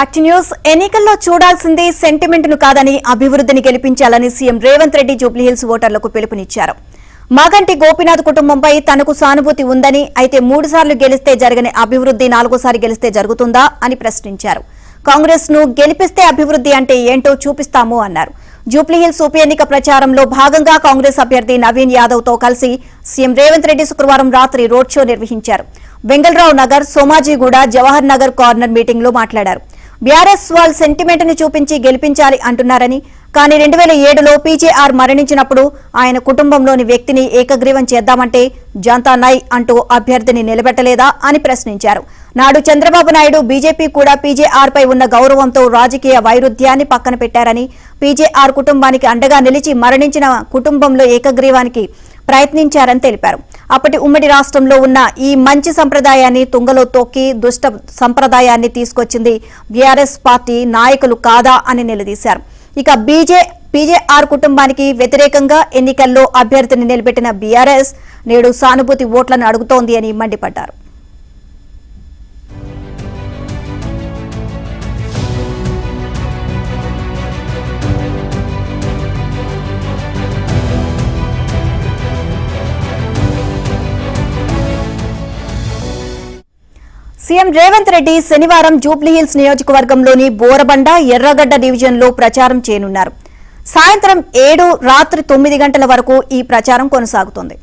Act news ఎన్నికల్లో చూడాల్సింది sentiment ను కాదని అభివృద్ధిని గెలిపించాలని సీఎం రేవంత్ రెడ్డి జూబ్లీహిల్స్ ఓటర్లకు పిలుపునిచ్చారు. మాగంటి గోపీనాథ్ కుటుంబంపై తనకు సానుభూతి ఉందని, అయితే 3 సార్లు గెలిస్తే జరగని అభివృద్ధి 4సారి గెలిస్తే జరుగుతుందా అని ప్రశ్నించారు. కాంగ్రెస్ ను గెలిపిస్తే అభివృద్ధి అంటే ఏంటో చూపిస్తాము అన్నారు. జూబ్లీహిల్స్ ఉప ఎన్నిక ప్రచారంలో భాగంగా కాంగ్రెస్ అభ్యర్థి నవీన్ యాదవ్ తో కలిసి సీఎం రేవంత్ రెడ్డి శుక్రవారం రాత్రి రోడ్ షో నిర్వహించారు. వెంగళరావు నగర్, సోమాజిగూడ, జవహర్ నగర్ కార్నర్ మీటింగ్ లో మాట్లాడారు. బీఆర్ఎస్ వాల్ సెంటిమెంట్ ను చూపించి గెలిపించాలి అంటున్నారని, కానీ 2007లో పీజేఆర్ మరణించినప్పుడు ఆయన కుటుంబంలోని వ్యక్తిని ఏకగ్రీవం చేద్దామంటే జనతా నై అంటూ అభ్యర్థిని నిలబెట్టలేదా అని ప్రశ్నించారు. నాడు చంద్రబాబు నాయుడు, బీజేపీ కూడా పీజేఆర్ పై ఉన్న గౌరవంతో రాజకీయ వైరుధ్యాన్ని పక్కన పెట్టారని, పీజేఆర్ కుటుంబానికి అండగా నిలిచి మరణించిన కుటుంబంలో ఏకగ్రీవానికి ప్రయత్నించారని తెలిపారు. అప్పటి ఉమ్మడి రాష్ట్రంలో ఉన్న ఈ మంచి సంప్రదాయాన్ని తుంగలో తొక్కి దుష్ట సంప్రదాయాన్ని తీసుకొచ్చింది బీఆర్ఎస్ పార్టీ నాయకులు కాదా అని నిలదీశారు. ఇక పీజేఆర్ కుటుంబానికి వ్యతిరేకంగా ఎన్నికల్లో అభ్యర్థిని నిలబెట్టిన బీఆర్ఎస్ నేడు సానుభూతి ఓట్లను అడుగుతోంది అని మండిపడ్డారు. సీఎం రేవంత్ రెడ్డి శనివారం జూబ్లీహిల్స్ నియోజకవర్గంలోని బోరబండ, ఎర్రగడ్డ డివిజన్లో ప్రచారం చేయనున్నారు. సాయంత్రం 7, రాత్రి 9 గంటల వరకు ఈ ప్రచారం కొనసాగుతుంది.